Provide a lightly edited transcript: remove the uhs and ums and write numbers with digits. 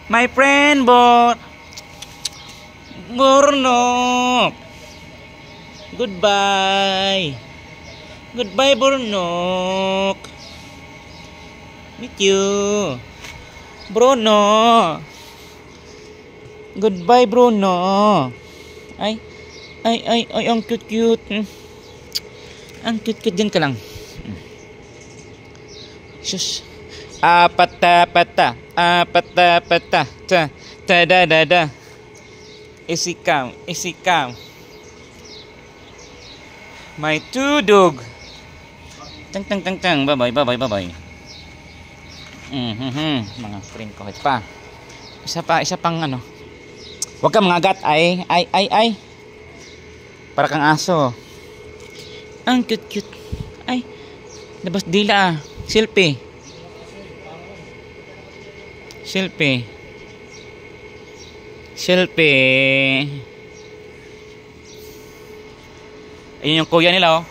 My friend, Burnok. Goodbye. Goodbye, Burnok. Meet you. Bruno. Goodbye, Bruno. Ay, ang cute. Ang cute din ka lang. Shush. Apata. Ta. Isikam. My two dog. Tang. Bye. Mga friend ko. Ito pa. Isa pang ano. Huwag ka mangagat. Ay. Para kang aso. Ang cute. Ay. Labas dila. Selfie. Ayun yung kuya nila, oh.